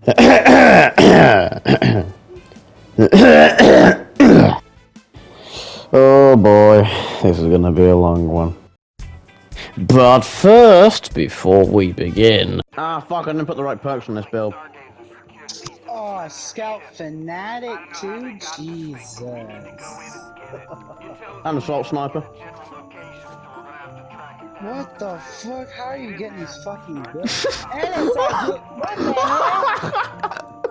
Oh boy, this is gonna be a long one. But first, before we begin... Ah, fuck, I didn't put the right perks on this build. Oh, Scout Fanatic too? Jesus. And Assault Sniper. What the fuck? How are you getting these fucking builds? And Assault what the hell?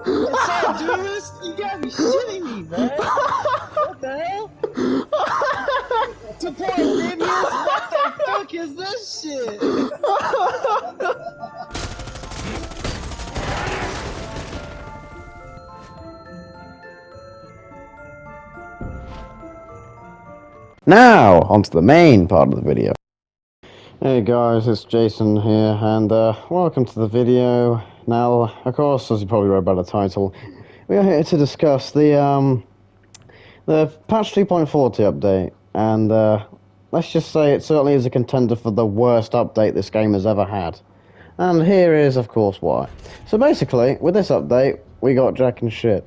Assault Duelist? You gotta be shitting me, man. What the hell? Support Amphibious? What the fuck is this shit? Now, onto the main part of the video. Hey guys, it's Jason here, and welcome to the video. Now, of course, as you probably read by the title, we are here to discuss the patch 2.40 update, and let's just say it certainly is a contender for the worst update this game has ever had. And here is, of course, why. So basically, with this update, we got jack and shit.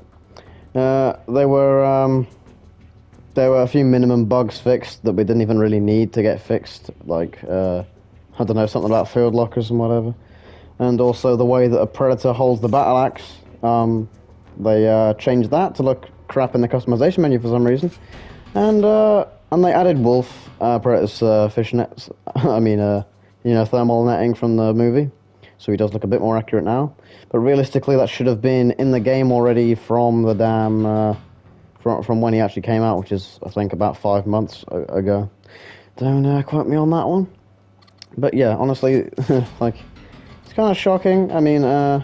There were a few minimum bugs fixed that we didn't even really need to get fixed, like, I don't know, something about field lockers and whatever. And also the way that a Predator holds the battle axe, they changed that to look crap in the customization menu for some reason. And they added Wolf, Predator's fishnets, I mean, you know, thermal netting from the movie. So he does look a bit more accurate now. But realistically, that should have been in the game already from the damn... From when he actually came out, which is, I think, about 5 months ago. Don't quote me on that one. But yeah, honestly, like, it's kind of shocking. I mean, the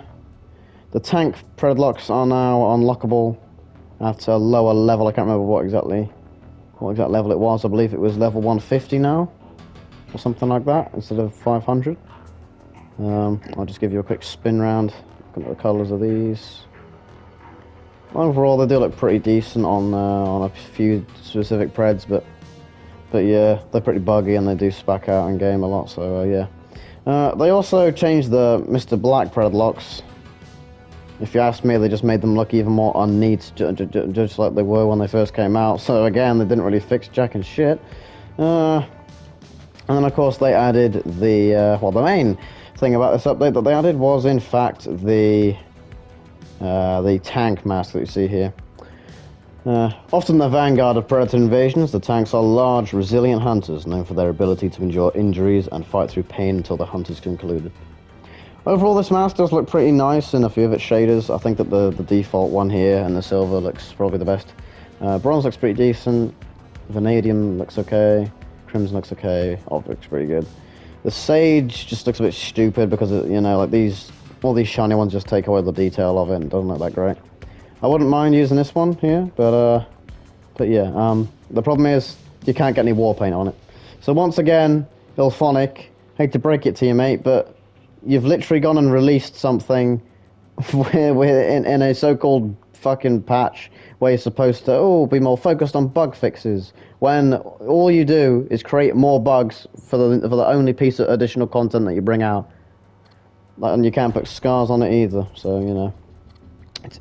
tank predlocks are now unlockable at a lower level. I can't remember what exact level it was. I believe it was level 150 now, or something like that, instead of 500. I'll just give you a quick spin round. Look at the colours of these. Overall, they do look pretty decent on a few specific preds, but yeah, they're pretty buggy and they do spack out in game a lot. So yeah, they also changed the Mr. Black predlocks. If you ask me, they just made them look even more unneat, just like they were when they first came out. So again, they didn't really fix jack and shit. And then of course they added the well, the main thing about this update that they added was in fact the tank mask that you see here. Often the vanguard of Predator invasions, the tanks are large, resilient hunters known for their ability to endure injuries and fight through pain until the hunt is concluded. Overall, this mask does look pretty nice in a few of its shaders. I think that the default one here and the silver looks probably the best. Bronze looks pretty decent. Vanadium looks okay. Crimson looks okay. Op looks pretty good. The Sage just looks a bit stupid because, you know, like all these shiny ones just take away the detail of it and it doesn't look that great. I wouldn't mind using this one here, but yeah, the problem is you can't get any war paint on it. So once again, IllFonic, hate to break it to you, mate, but you've literally gone and released something in a so-called fucking patch where you're supposed to be more focused on bug fixes, when all you do is create more bugs for the only piece of additional content that you bring out. And you can't put scars on it either, so you know,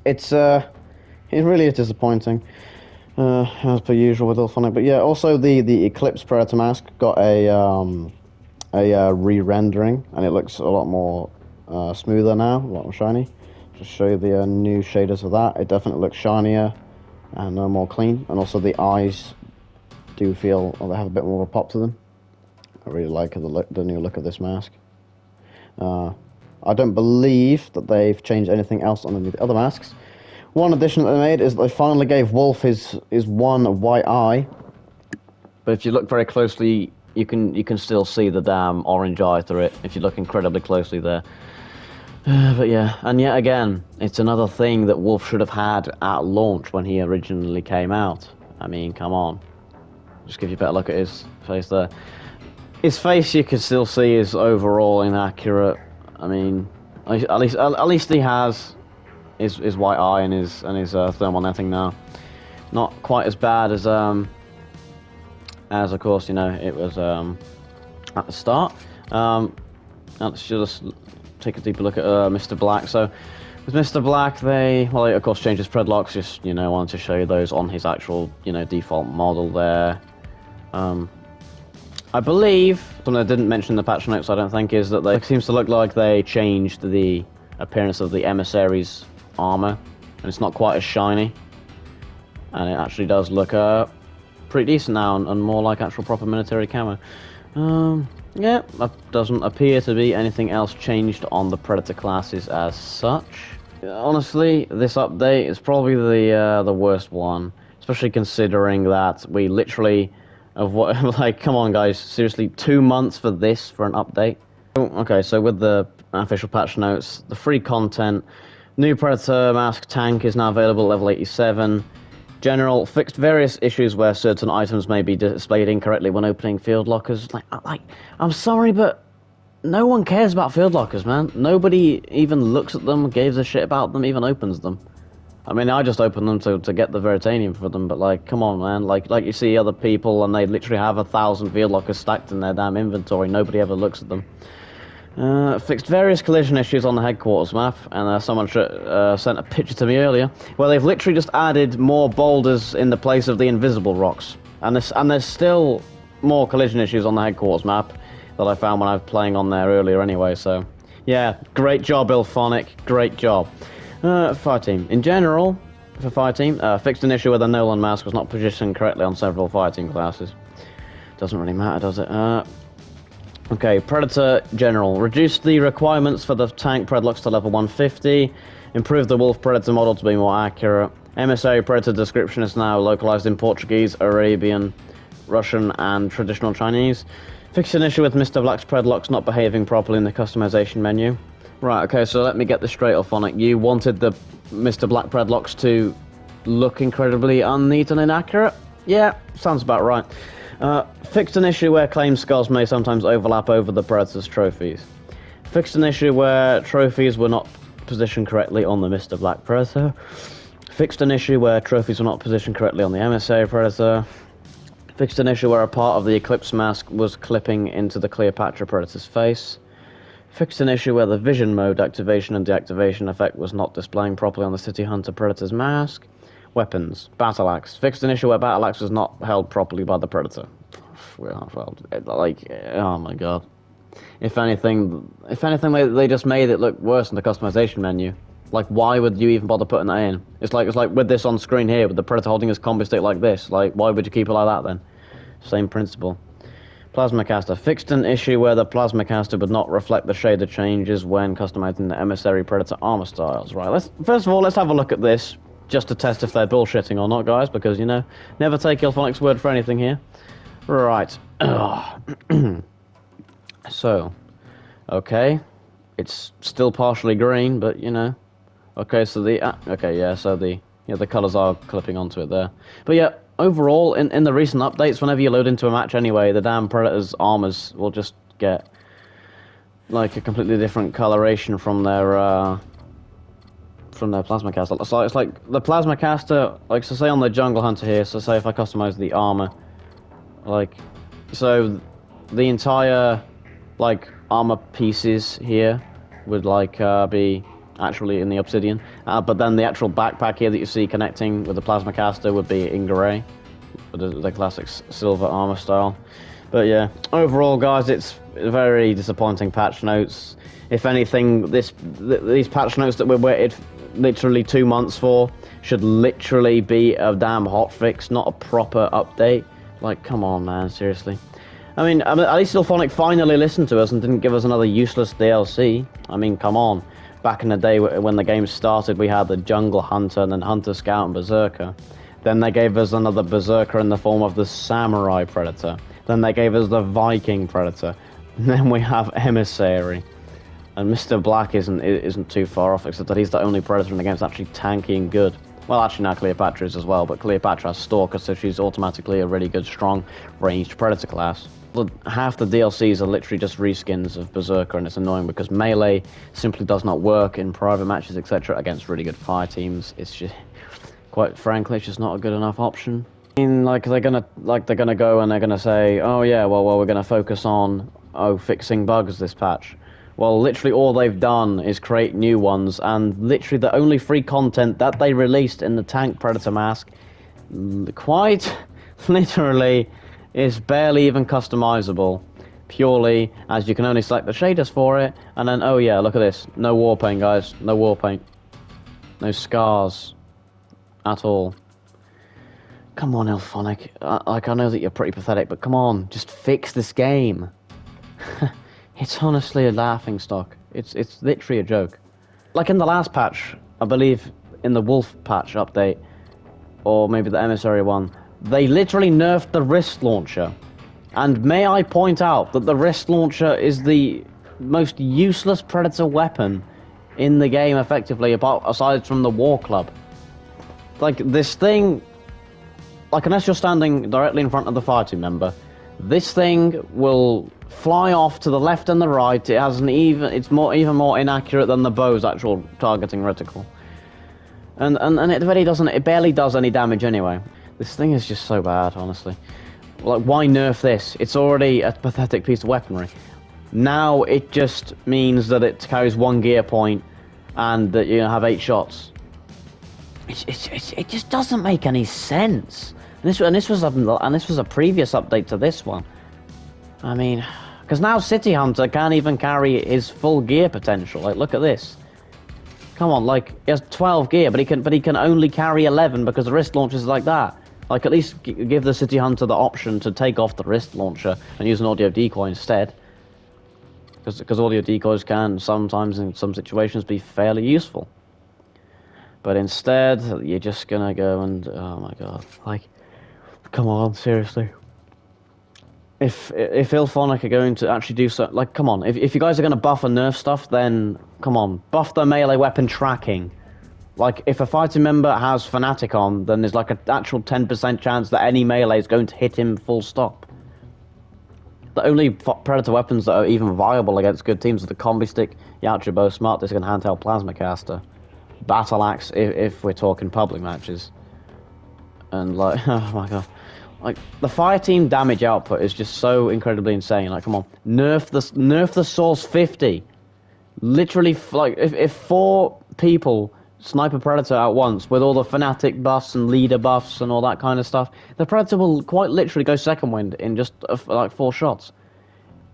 it really is disappointing, as per usual with IllFonic. But yeah, also the Eclipse Predator mask got a re-rendering, and it looks a lot more smoother now, a lot more shiny. Just show you the new shaders of that. It definitely looks shinier and more clean, and also the eyes do feel they have a bit more of a pop to them. I really like the new look of this mask. I don't believe that they've changed anything else on the other masks. One addition that they made is they finally gave Wolf his one white eye. But if you look very closely, you can still see the damn orange eye through it if you look incredibly closely there. But yeah, and yet again, it's another thing that Wolf should have had at launch when he originally came out. I mean, come on. Just give you a better look at his face there. His face you can still see is overall inaccurate. I mean, at least he has his white eye and his thermal netting now. Not quite as bad as of course, you know, it was at the start. Let's just take a deeper look at Mr. Black. So With Mr. Black, they, well, of course, changed his predlocks, just, you know, wanted to show you those on his actual, you know, default model there. I believe, something I didn't mention in the patch notes, I don't think, is that it seems to look like they changed the appearance of the emissary's armor, and it's not quite as shiny, and it actually does look pretty decent now, and more like actual proper military camo. Yeah, that doesn't appear to be anything else changed on the Predator classes as such. Honestly, this update is probably the worst one, especially considering that we literally like, come on guys, seriously, 2 months for this for an update. Okay, so with the official patch notes, the free content, new Predator mask tank is now available at level 87. General fixed various issues where certain items may be displayed incorrectly when opening field lockers. Like, I'm sorry, but no one cares about field lockers, man. Nobody even looks at them, gives a shit about them, even opens them. I mean, I just open them to get the Veritanium for them, but like, come on, man. Like you see other people and they literally have 1,000 field lockers stacked in their damn inventory. Nobody ever looks at them. Fixed various collision issues on the headquarters map, and someone sent a picture to me earlier, where they've literally just added more boulders in the place of the invisible rocks. And there's still more collision issues on the headquarters map that I found when I was playing on there earlier anyway, so... Yeah, great job, Ilphonic, great job. Fireteam. In general, for Fireteam, fixed an issue where the Nolan mask was not positioned correctly on several Fireteam classes. Doesn't really matter, does it? Okay, Predator General. Reduced the requirements for the tank predlocks to level 150. Improved the Wolf Predator model to be more accurate. Emissary Predator description is now localized in Portuguese, Arabian, Russian, and traditional Chinese. Fixed an issue with Mr. Black's predlocks not behaving properly in the customization menu. Right, okay, so let me get this straight, Ilphonic. You wanted the Mr. Black predlocks to look incredibly unneat and inaccurate? Yeah, sounds about right. Fixed an issue where claim skulls may sometimes overlap over the Predator's trophies. Fixed an issue where trophies were not positioned correctly on the Mr. Black Predator. Fixed an issue where trophies were not positioned correctly on the Emissary Predator. Fixed an issue where a part of the Eclipse mask was clipping into the Cleopatra Predator's face. Fixed an issue where the vision mode activation and deactivation effect was not displaying properly on the City Hunter Predator's mask. Weapons. Battle Axe. Fixed an issue where Battle Axe was not held properly by the Predator. Well, like, oh my god. If anything, they just made it look worse in the customization menu. Like, why would you even bother putting that in? It's like with this on screen here, with the Predator holding his combi stick like this. Like, why would you keep it like that then? Same principle. Plasma Caster. Fixed an issue where the Plasma Caster would not reflect the shader changes when customizing the Emissary Predator armor styles. Right, first of all, let's have a look at this, just to test if they're bullshitting or not, guys, because, you know, never take Ilphonic's word for anything here. Right. So, okay. It's still partially green, but, you know. Okay, so okay, yeah, so the colours are clipping onto it there. But yeah, overall, in the recent updates, whenever you load into a match anyway, the damn Predator's armors will just get like a completely different coloration from their Plasma Caster. So it's like the Plasma Caster, like, so say on the Jungle Hunter here, so say if I customize the armor, like, so the entire, like, armor pieces here would, like, be actually in the Obsidian, but then the actual backpack here that you see connecting with the Plasma Caster would be in grey, the classic silver armor style. But yeah, overall, guys, it's very disappointing patch notes. If anything, these patch notes that we waited literally 2 months for should literally be a damn hotfix, not a proper update. Like, come on, man, seriously. I mean, at least Ilphonic finally listened to us and didn't give us another useless DLC. I mean, come on. Back in the day when the game started, we had the Jungle Hunter and then Hunter Scout and Berserker. Then they gave us another Berserker in the form of the Samurai Predator. Then they gave us the Viking Predator. And then we have Emissary. And Mr. Black isn't too far off, except that he's the only Predator in the game that's actually tanky and good. Well, actually now Cleopatra is as well, but Cleopatra has Stalker, so she's automatically a really good, strong, ranged Predator class. Half the DLCs are literally just reskins of Berserker, and it's annoying because melee simply does not work in private matches, etc., against really good fire teams. It's just, quite frankly, it's just not a good enough option. I mean, like, they're gonna go and they're gonna say, oh yeah, well we're gonna focus on fixing bugs this patch. Well, literally all they've done is create new ones, and literally the only free content that they released in the Tank Predator mask, quite literally, is barely even customizable. Purely as you can only select the shaders for it, and then, oh yeah, look at this. No war paint, guys. No war paint. No scars. At all. Come on, Ilphonic. I know that you're pretty pathetic, but come on. Just fix this game. It's honestly a laughingstock. It's literally a joke. Like in the last patch, I believe in the Wolf patch update, or maybe the Emissary one, they literally nerfed the wrist launcher. And may I point out that the wrist launcher is the most useless Predator weapon in the game, effectively, aside from the War Club. Like, this thing, like, unless you're standing directly in front of the fighting member, this thing will fly off to the left and the right. It has it's even more inaccurate than the bow's actual targeting reticle. And it barely does any damage anyway. This thing is just so bad, honestly. Like, why nerf this? It's already a pathetic piece of weaponry. Now it just means that it carries 1 gear point and that you have 8 shots. It just doesn't make any sense. And this was a previous update to this one. I mean, because now City Hunter can't even carry his full gear potential. Like, look at this. Come on, like, he has 12 gear, but he can only carry 11 because the wrist launcher is like that. Like, at least give the City Hunter the option to take off the wrist launcher and use an audio decoy instead. Because audio decoys can sometimes, in some situations, be fairly useful. But instead, you're just gonna go and, oh my god, like, come on, seriously. If Ilphonic are going to actually do so, like, come on, if you guys are gonna buff and nerf stuff, then, come on, buff the melee weapon tracking. Like, if a fighting member has Fanatic on, then there's like an actual 10% chance that any melee is going to hit him full stop. The only Predator weapons that are even viable against good teams are the Combi Stick, Yautja Bow, Smart Disc, and Handheld Plasma Caster. Battle Axe, if we're talking public matches. And, like, oh my god. Like, the fire team damage output is just so incredibly insane. Like, come on. Nerf the Source 50. Literally, like, if 4 people sniper Predator at once with all the Fanatic buffs and leader buffs and all that kind of stuff, the Predator will quite literally go second wind in just like 4 shots.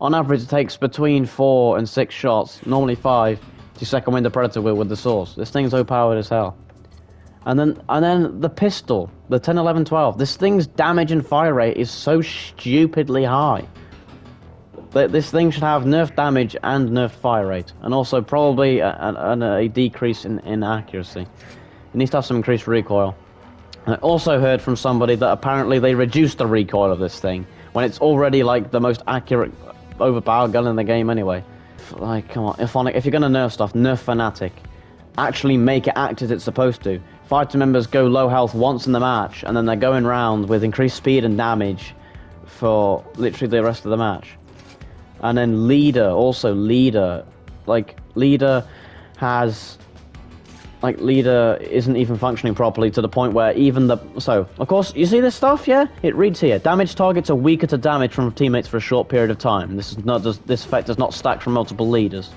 On average, it takes between 4 and 6 shots, normally 5, to second wind the Predator with the Source. This thing's overpowered as hell. And then the pistol, the 10, 11, 12. This thing's damage and fire rate is so stupidly high. This thing should have nerf damage and nerf fire rate, and also probably a decrease in accuracy. It needs to have some increased recoil. And I also heard from somebody that apparently they reduced the recoil of this thing, when it's already like the most accurate, overpowered gun in the game anyway. Like, come on, Ilphonic, if you're gonna nerf stuff, nerf Fanatic. Actually make it act as it's supposed to. Fighter members go low health once in the match, and then they're going round with increased speed and damage for literally the rest of the match. And then Leader, like, Leader isn't even functioning properly to the point where even so, of course, you see this stuff, yeah? It reads here, damage targets are weaker to damage from teammates for a short period of time. This effect does not stack from multiple leaders.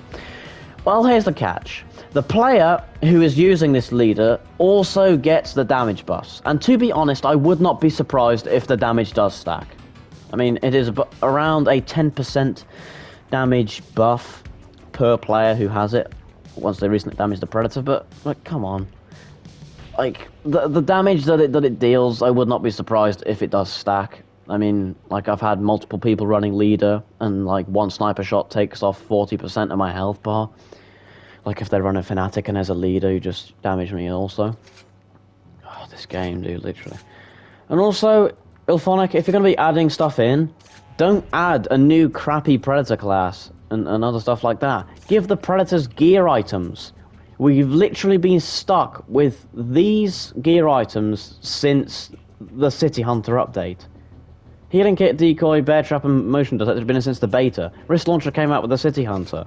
Well, here's the catch. The player who is using this leader also gets the damage buffs. And to be honest, I would not be surprised if the damage does stack. I mean, it is around a 10% damage buff per player who has it once they recently damaged the Predator, but, like, come on. Like, the damage that it deals, I would not be surprised if it does stack. I mean, like, I've had multiple people running leader, and, like, 1 sniper shot takes off 40% of my health bar. Like, if they're running Fanatic and there's a leader who just damaged me also. Oh, this game, dude, literally. And also, Ilphonic, if you're going to be adding stuff in, don't add a new crappy Predator class and other stuff like that. Give the Predators gear items. We've literally been stuck with these gear items since the City Hunter update. Healing Kit, Decoy, Bear Trap, and Motion Detector have been since the beta. Wrist Launcher came out with the City Hunter.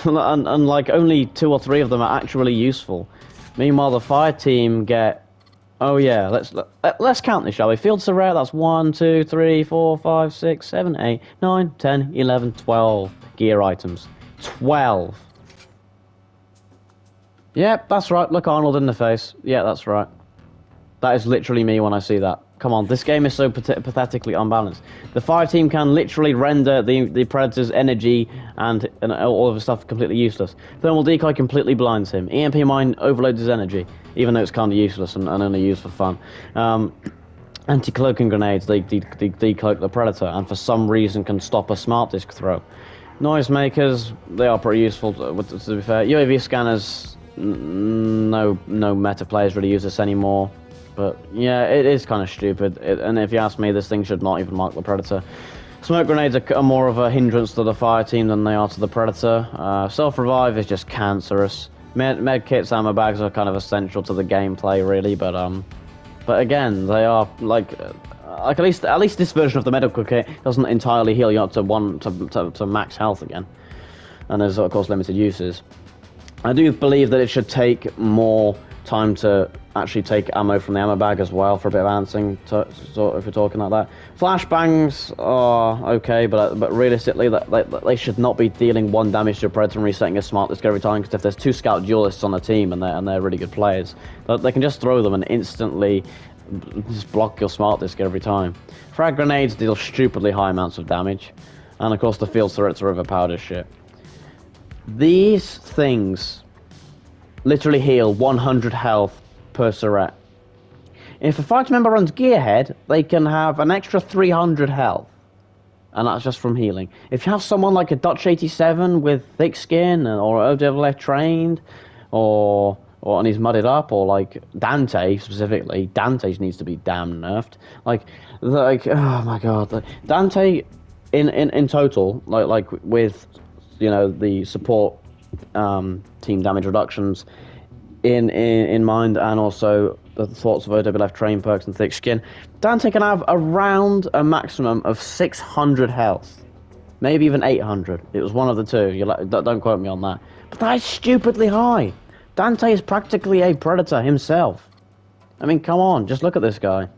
and like, only 2 or 3 of them are actually useful. Meanwhile, the fire team get... Oh yeah, let's count this, shall we? Field Surveyor, that's 1, 2, 3, 4, 5, 6, 7, 8, 9, 10, 11, 12 gear items. 12. Yep, that's right. Look Arnold in the face. Yeah, that's right. That is literally me when I see that. Come on, this game is so pathetically unbalanced. The fire team can literally render the Predator's energy and all of his stuff completely useless. Thermal decoy completely blinds him. EMP mine overloads his energy, even though it's kind of useless and only used for fun. Anti-cloaking grenades, they decloak the Predator, and for some reason can stop a smart disc throw. Noisemakers, they are pretty useful, to be fair. UAV scanners, no meta players really use this anymore. But yeah, it is kind of stupid. And if you ask me, this thing should not even mark the Predator. Smoke grenades are more of a hindrance to the fire team than they are to the Predator. Self-revive is just cancerous. Med kits, ammo bags are kind of essential to the gameplay, really. But again, they are like at least this version of the medical kit doesn't entirely heal you up to max health again. And there's of course limited uses. I do believe that it should take more time to actually take ammo from the ammo bag as well for a bit of answering, if we're talking like that. Flashbangs are okay, but realistically, they should not be dealing 1 damage to a Predator and resetting a smart disc every time, because if there's 2 scout duelists on the team and they're really good players, they can just throw them and instantly just block your smart disc every time. Frag grenades deal stupidly high amounts of damage, and of course the field turrets are overpowered as shit. These things literally heal 100 health per turret. If a fighter member runs Gearhead, they can have an extra 300 health, and that's just from healing. If you have someone like a Dutch 87 with thick skin, or OWF trained, and he's mudded up, or like Dante specifically, Dante needs to be damn nerfed. Like oh my god, Dante in total, like with the support team damage reductions in mind, and also the thoughts of OWF train perks and thick skin, Dante can have around a maximum of 600 health, maybe even 800. It was one of the two. Don't quote me on that, but that is stupidly high. Dante is practically a Predator himself. I mean, come on, just look at this guy.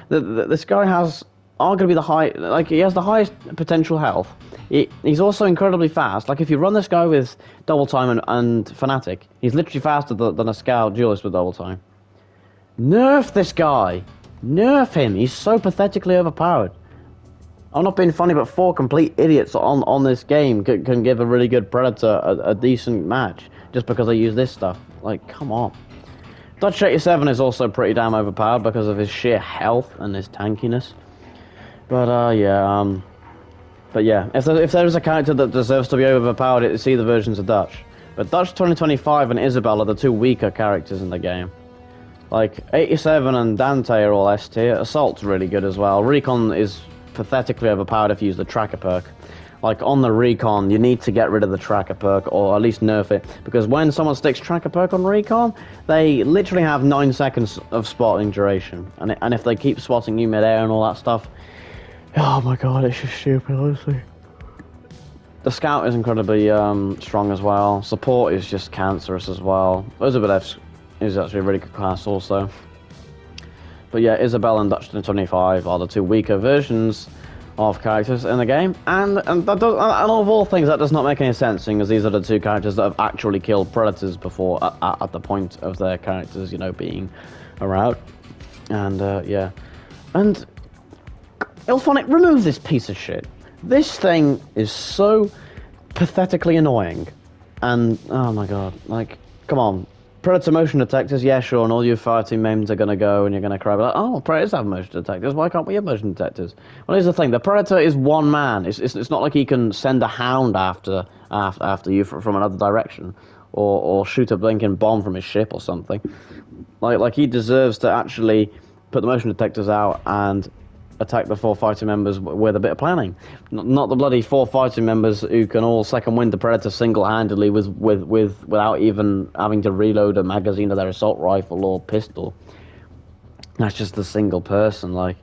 This guy has arguably he has the highest potential health. He's also incredibly fast. Like, if you run this guy with double time and fanatic, he's literally faster than a scout duelist with double time. Nerf this guy. Nerf him. He's so pathetically overpowered. I'm not being funny, but 4 complete idiots on this game can give a really good Predator a decent match just because they use this stuff. Like, come on. Dutch 87 is also pretty damn overpowered because of his sheer health and his tankiness. But yeah, if there is a character that deserves to be overpowered, it's either versions of Dutch. But Dutch 2025 and Isabel are the 2 weaker characters in the game. Like, 87 and Dante are all S tier. Assault's really good as well. Recon is pathetically overpowered if you use the tracker perk. Like, on the Recon, you need to get rid of the tracker perk, or at least nerf it, because when someone sticks tracker perk on Recon, they literally have 9 seconds of spotting duration. And if they keep spotting you mid-air and all that stuff, oh my god, it's just stupid, honestly. The Scout is incredibly strong as well. Support is just cancerous as well. Isabel is actually a really good class also. But yeah, Isabel and Dutch 25 are the 2 weaker versions of characters in the game. And of all things, that does not make any sense, seeing as these are the 2 characters that have actually killed Predators before, at the point of their characters, being around. And yeah. And IllFonic, remove this piece of shit. This thing is so pathetically annoying. And, oh my god, like, come on. Predator motion detectors, yeah, sure, and all your fireteam mains are going to go and you're going to cry, like, oh, Predators have motion detectors, why can't we have motion detectors? Well, here's the thing, the Predator is one man. It's not like he can send a hound after you from another direction, or shoot a blinking bomb from his ship or something. Like he deserves to actually put the motion detectors out and attack the 4 fighting members with a bit of planning. Not the bloody 4 fighting members who can all second wind the Predator single-handedly without even having to reload a magazine of their assault rifle or pistol. That's just a single person. Like,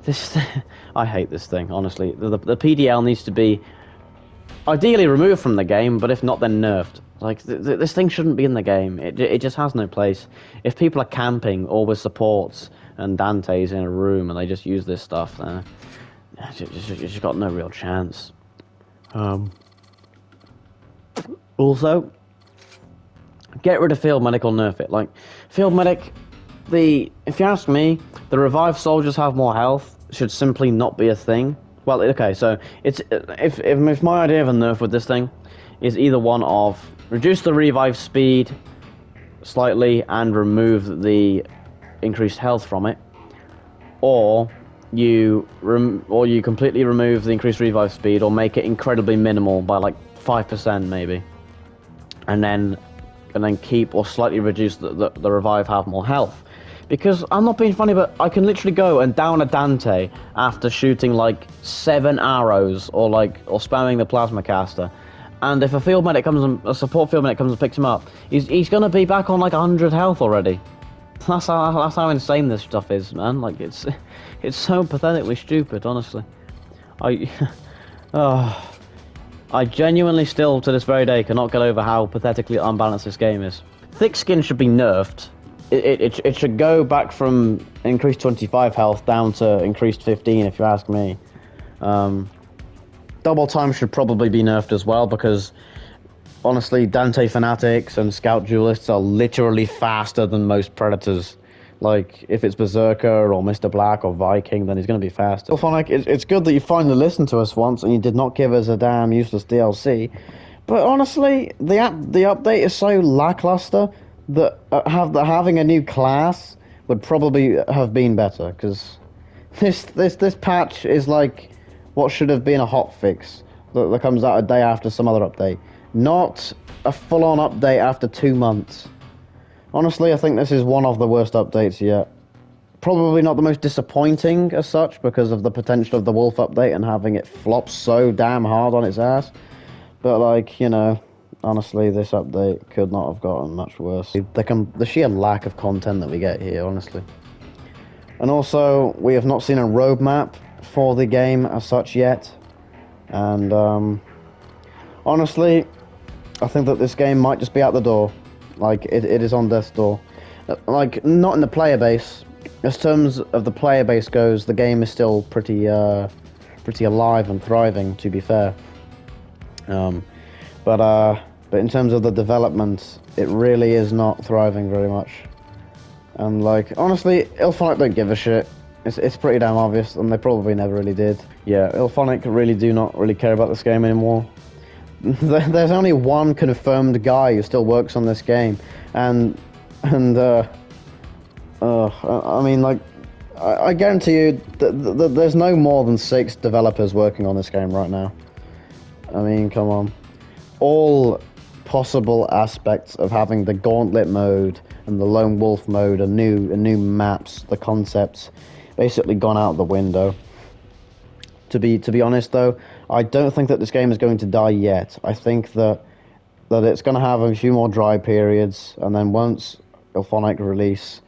this I hate this thing, honestly. The PDL needs to be ideally removed from the game, but if not, then nerfed. Like, this thing shouldn't be in the game. It just has no place. If people are camping or with supports and Dante's in a room and they just use this stuff, then you just got no real chance. Also, get rid of Field Medic or nerf it. Like, Field Medic, if you ask me, the revived soldiers have more health should simply not be a thing. Well, okay, so it's if my idea of a nerf with this thing is either one of reduce the revive speed slightly and remove the increased health from it, or you completely remove the increased revive speed, or make it incredibly minimal by like 5% maybe, and then keep or slightly reduce the revive have more health. Because I'm not being funny, but I can literally go and down a Dante after shooting like 7 arrows or spamming the plasma caster. And if a support field medic comes and picks him up, he's gonna be back on like 100 health already. That's how insane this stuff is, man. Like it's so pathetically stupid, honestly. I genuinely still to this very day cannot get over how pathetically unbalanced this game is. Thick skin should be nerfed. It should go back from increased 25 health down to increased 15, if you ask me. Double time should probably be nerfed as well, because honestly, Dante Fanatics and Scout Duelists are literally faster than most Predators. Like, if it's Berserker or Mr. Black or Viking, then he's going to be faster. Ilphonic, it's good that you finally listened to us once and you did not give us a damn useless DLC. But honestly, the update is so lackluster that having a new class would probably have been better, because this patch is like what should have been a hotfix that comes out a day after some other update, not a full-on update after 2 months. Honestly, I think this is one of the worst updates yet. Probably not the most disappointing as such, because of the potential of the Wolf update and having it flop so damn hard on its ass. But like, you know, honestly, this update could not have gotten much worse. The sheer lack of content that we get here, honestly. And also, we have not seen a roadmap for the game as such yet. And honestly, I think that this game might just be out the door. Like, it is on death's door. Like, not in the player base. As terms of the player base goes, the game is still pretty alive and thriving, to be fair. But in terms of the development, it really is not thriving very much. And like, honestly, Ilphonic don't give a shit. It's pretty damn obvious, and they probably never really did. Yeah, Ilphonic really do not really care about this game anymore. There's only one confirmed guy who still works on this game, I mean, like, I guarantee you that there's no more than 6 developers working on this game right now. I mean, come on. All possible aspects of having the Gauntlet mode and the Lone Wolf mode and new maps, the concepts, basically gone out the window. To be honest, though, I don't think that this game is going to die yet. I think that it's going to have a few more dry periods, and then once Ilphonic release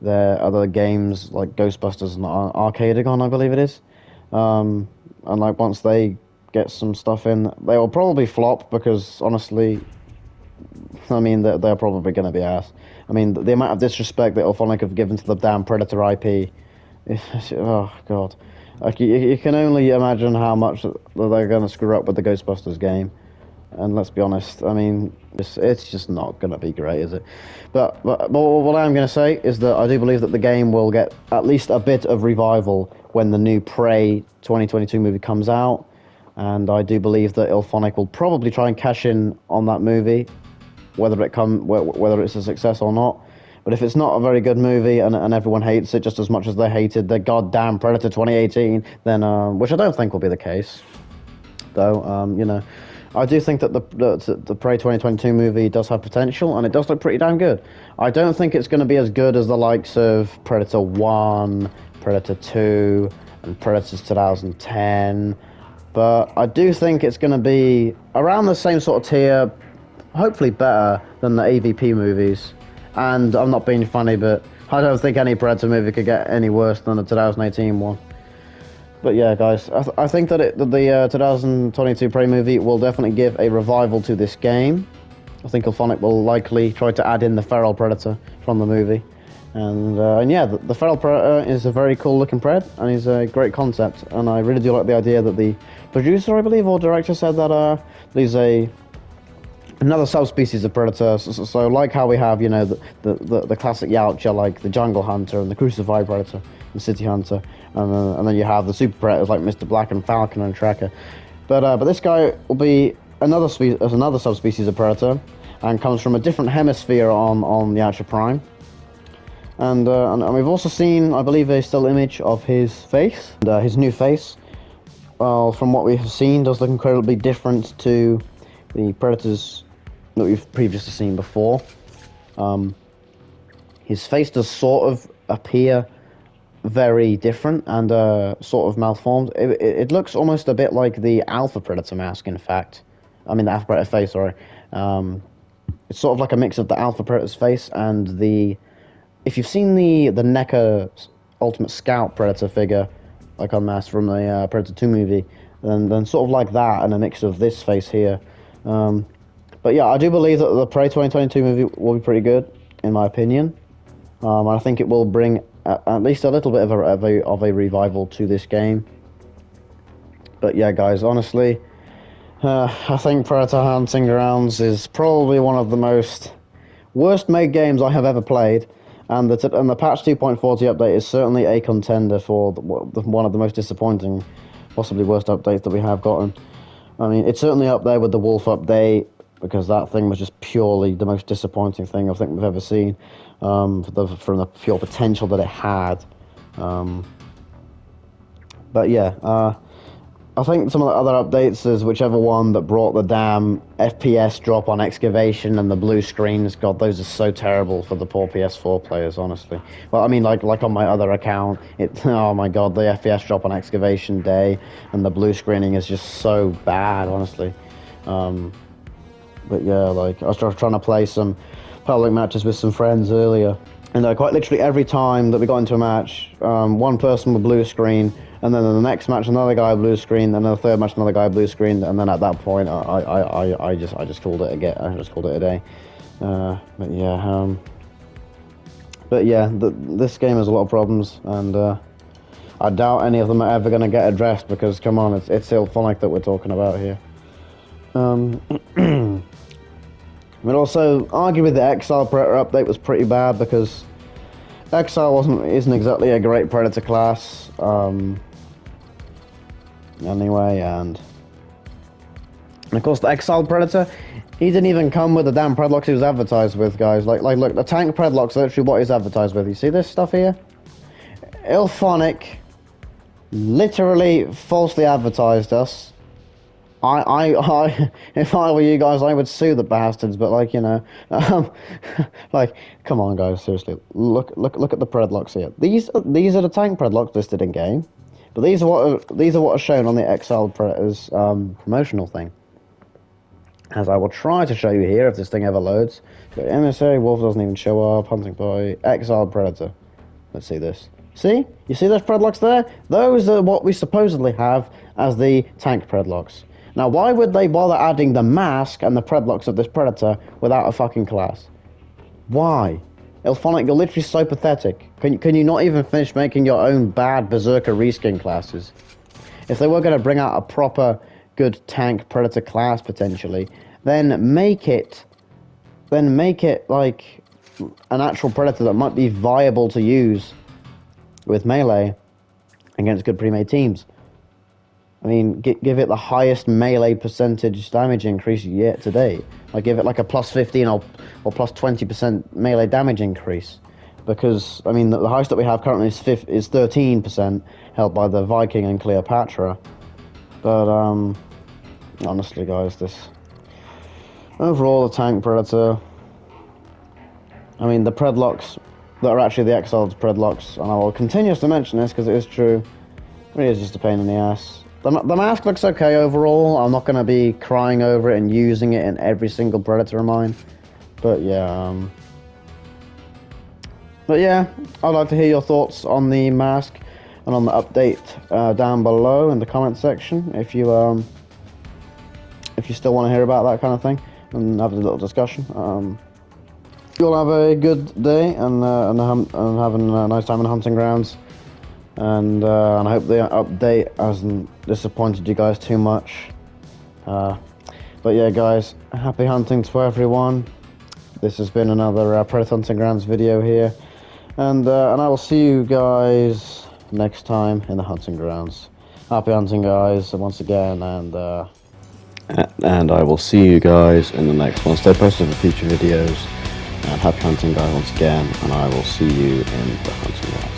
their other games like Ghostbusters and Arcadegon, I believe it is, and like once they get some stuff in, they will probably flop, because honestly, I mean, they're probably going to be ass. I mean, the amount of disrespect that Ilphonic have given to the damn Predator IP, oh god. Like, you can only imagine how much they're going to screw up with the Ghostbusters game. And let's be honest, I mean, it's just not going to be great, is it? But what I'm going to say is that I do believe that the game will get at least a bit of revival when the new Prey 2022 movie comes out. And I do believe that Ilphonic will probably try and cash in on that movie, whether it's a success or not. But if it's not a very good movie and everyone hates it just as much as they hated the goddamn Predator 2018, then which I don't think will be the case, though. You know, I do think that the Prey 2022 movie does have potential, and it does look pretty damn good. I don't think it's going to be as good as the likes of Predator 1, Predator 2, and Predators 2010, but I do think it's going to be around the same sort of tier, hopefully better than the AVP movies. And I'm not being funny, but I don't think any Predator movie could get any worse than the 2018 one. But yeah, guys, I think that the 2022 Prey movie will definitely give a revival to this game. I think Ilphonic will likely try to add in the feral Predator from the movie. And yeah, the feral predator is a very cool looking pred, and he's a great concept. And I really do like the idea that the producer, I believe, or director said that there's another subspecies of predator. So like how we have, you know, the classic Yautja, like the jungle hunter and the crucified predator and city hunter, and then you have the super predators like Mr. Black and Falcon and Tracker. But this guy will be another subspecies of predator, and comes from a different hemisphere on the Yautja Prime. And we've also seen, I believe, a still image of his face. And, his new face, well, from what we have seen, does look incredibly different to the predators that we've previously seen before. His face does sort of appear very different and sort of malformed. It looks almost a bit like the Alpha Predator mask, in fact. I mean, the Alpha Predator face, sorry. It's sort of like a mix of the Alpha Predator's face and the... If you've seen the NECA Ultimate Scout Predator figure, like unmasked from the Predator 2 movie, then sort of like that and a mix of this face here. But yeah, I do believe that the Prey 2022 movie will be pretty good, in my opinion. I think it will bring at least a little bit of a revival to this game. But yeah, guys, honestly, I think Predator Hunting Grounds is probably one of the worst made games I have ever played. And the patch 2.40 update is certainly a contender for one of the most disappointing, possibly worst updates that we have gotten. I mean, it's certainly up there with the Wolf update, because that thing was just purely the most disappointing thing I think we've ever seen, from the pure potential that it had. But yeah, I think some of the other updates is whichever one that brought the damn FPS drop on excavation and the blue screens. God, those are so terrible for the poor PS4 players, honestly. Well, I mean, like on my other account, oh my God, the FPS drop on excavation day and the blue screening is just so bad, honestly. But yeah, like I was trying to play some public matches with some friends earlier, and quite literally every time that we got into a match, one person would blue screen. And then in the next match, another guy blue screen. Then in the third match, another guy blue screen. And then at that point, I just called it a day. But yeah, this game has a lot of problems, and I doubt any of them are ever going to get addressed, because come on, it's IllFonic that we're talking about here. But also argue with the Exile Predator update was pretty bad, because Exile isn't exactly a great Predator class. Anyway, and of course the Exiled Predator, he didn't even come with the damn Predlocks he was advertised with, guys. Like look, the tank Predlocks are literally what he's advertised with. You see this stuff here? IllFonic literally falsely advertised us. If I were you guys, I would sue the bastards. But like, you know, like, come on, guys, seriously, look at the Predlocks here. These are the tank Predlocks listed in game. But these are what are shown on the Exiled Predators promotional thing. As I will try to show you here if this thing ever loads. So MSA, Wolf doesn't even show up, Hunting Party, Exiled Predator. Let's see this. See? You see those Predlocks there? Those are what we supposedly have as the tank Predlocks. Now, why would they bother adding the mask and the Predlocks of this Predator without a fucking class? Why? IllFonic, you're literally so pathetic. Can you not even finish making your own bad Berserker reskin classes? If they were going to bring out a proper good tank Predator class potentially, then make it like an actual Predator that might be viable to use with melee against good pre-made teams. I mean, give it the highest melee percentage damage increase yet to date. Like, give it like a plus 15 or plus 20% melee damage increase. Because, I mean, the highest that we have currently is 13%, held by the Viking and Cleopatra. But, honestly, guys, overall, the tank Predator, I mean, the Predlocks that are actually the Exiled Predlocks, and I will continue to mention this because it is true, really is just a pain in the ass. The mask looks okay overall. I'm not going to be crying over it and using it in every single Predator of mine. But yeah, I'd like to hear your thoughts on the mask and on the update down below in the comment section if you still want to hear about that kind of thing and have a little discussion. you all have a good day and having a nice time in the hunting grounds. And I hope the update hasn't disappointed you guys too much. But yeah, guys, happy hunting to everyone. This has been another Predator Hunting Grounds video here, and I will see you guys next time in the hunting grounds. Happy hunting, guys, once again, and I will see you guys in the next one. Stay posted for future videos, and happy hunting, guys, once again, and I will see you in the hunting grounds.